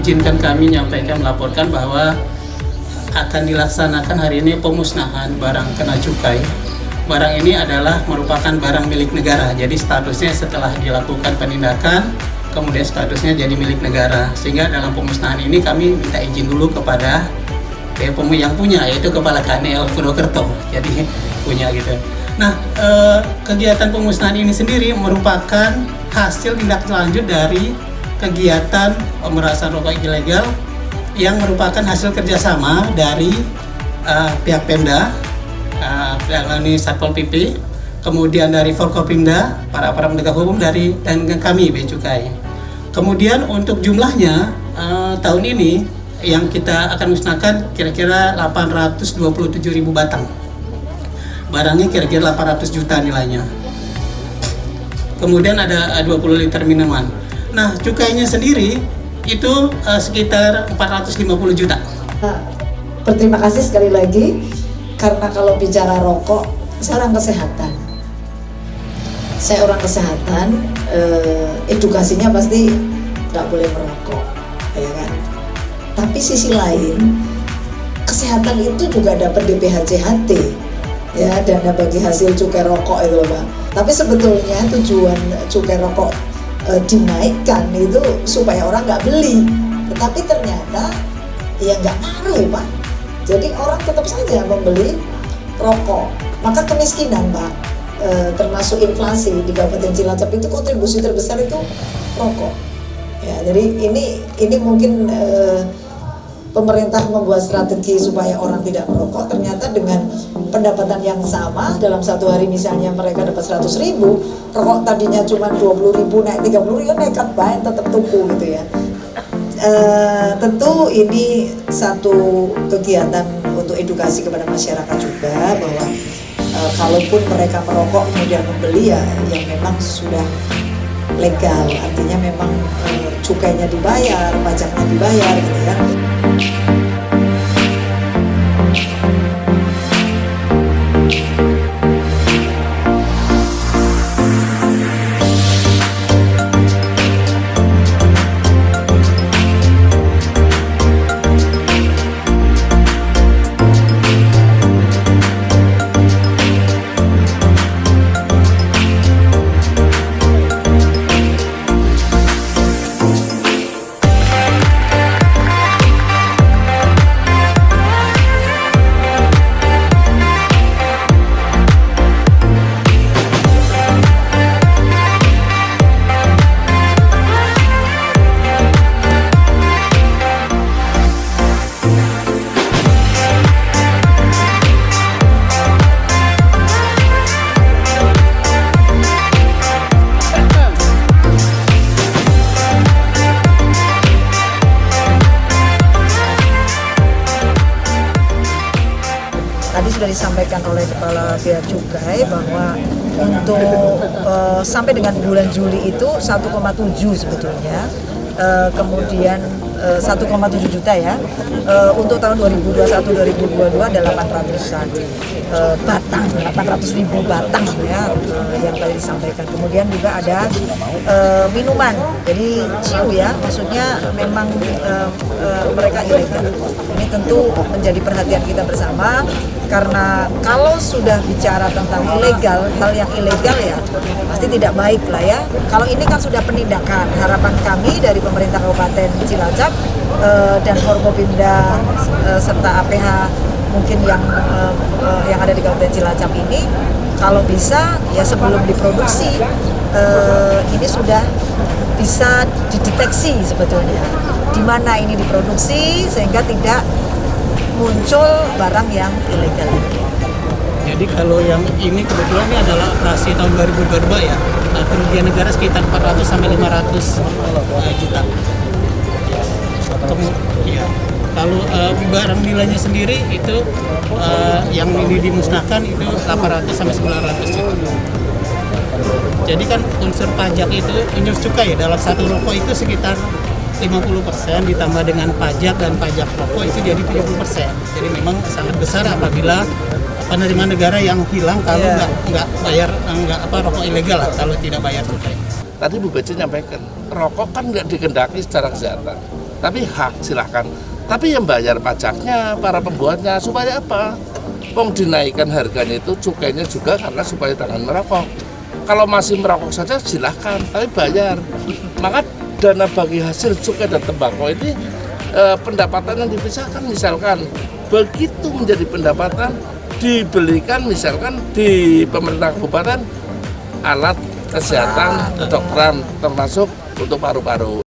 izinkan kami melaporkan bahwa akan dilaksanakan hari ini pemusnahan barang kena cukai. Barang ini adalah merupakan barang milik negara, jadi statusnya setelah dilakukan penindakan, kemudian statusnya jadi milik negara. Sehingga dalam pemusnahan ini kami minta izin dulu kepada yang punya, yaitu Kepala KNL Purwokerto, jadi punya gitu. Nah, kegiatan pemusnahan ini sendiri merupakan hasil tindak lanjut dari kegiatan pemerasan rokok ilegal yang merupakan hasil kerjasama dari pihak Pemda, ini Satpol PP, kemudian dari Forkopimda, para penegak hukum dan kami Bea Cukai. Kemudian untuk jumlahnya tahun ini yang kita akan musnahkan kira-kira 827.000 batang. Barangnya kira-kira 800 juta nilainya. Kemudian ada 20 liter minuman. Nah, cukainya sendiri itu sekitar 450 juta. Berterima kasih sekali lagi, karena kalau bicara rokok, saya orang kesehatan. Saya orang kesehatan, edukasinya pasti nggak boleh merokok, ya kan? Tapi sisi lain, kesehatan itu juga dapat DPHCHT, ya, dana bagi hasil cukai rokok itu loh, Pak. Tapi sebetulnya tujuan cukai rokok dinaikkan itu supaya orang nggak beli, tetapi ternyata ya nggak ngaruh, Pak. Jadi orang tetap saja membeli rokok. Maka kemiskinan, Pak, termasuk inflasi di Kabupaten Cilacap itu kontribusi terbesar itu rokok. Ya, jadi ini mungkin pemerintah membuat strategi supaya orang tidak merokok. Ternyata dengan pendapatan yang sama, dalam satu hari misalnya mereka dapat 100.000, rokok tadinya cuma 20.000 naik 30.000, nekat banget tetap tuku gitu ya. Tentu ini satu kegiatan untuk edukasi kepada masyarakat juga, bahwa kalaupun mereka merokok kemudian membeli ya yang memang sudah legal, artinya memang cukainya dibayar, pajaknya dibayar gitu ya. Tadi sudah disampaikan oleh Kepala Bea Cukai bahwa untuk sampai dengan bulan Juli itu 1,7 sebetulnya, kemudian 1,7 juta ya, untuk tahun 2021-2022 ada 800-an batang, 800.000 batang ya, yang tadi disampaikan. Kemudian juga ada minuman, jadi ciu ya, maksudnya memang mereka ilegal. Ini tentu menjadi perhatian kita bersama, karena kalau sudah bicara tentang ilegal, hal yang ilegal ya pasti tidak baik lah ya. Kalau ini kan sudah penindakan, harapan kami dari pemerintah Kabupaten Cilacap dan Forkopimda serta APH mungkin yang ada di Kabupaten Cilacap ini, kalau bisa ya sebelum diproduksi ini sudah bisa dideteksi sebetulnya di mana ini diproduksi, sehingga tidak muncul barang yang ilegal. Jadi kalau yang ini kebetulan ini adalah operasi tahun 2022 ya, kerugian negara sekitar 400 sampai 500 juta. Ya. Kalau barang nilainya sendiri itu yang ini dimusnahkan itu 800 sampai 900 juta. Jadi kan unsur pajak itu, unsur cukai dalam satu rokok itu sekitar 50%, ditambah dengan pajak dan pajak rokok itu jadi 70%. Jadi memang sangat besar apabila penerimaan negara yang hilang kalau nggak bayar rokok ilegal lah, kalau tidak bayar cukai. Tadi Bu Beci nyampaikan, rokok kan nggak dikendaki secara kesehatan. Tapi hak silahkan. Tapi yang bayar pajaknya para pembuatnya supaya apa? Wong dinaikkan harganya itu cukainya juga karena supaya jangan merokok. Kalau masih merokok saja silahkan, tapi bayar. Maka dana bagi hasil cukai dan tembakau ini pendapatan yang dipisahkan, misalkan begitu menjadi pendapatan dibelikan misalkan di pemerintah kabupaten alat kesehatan kedokteran termasuk untuk paru-paru.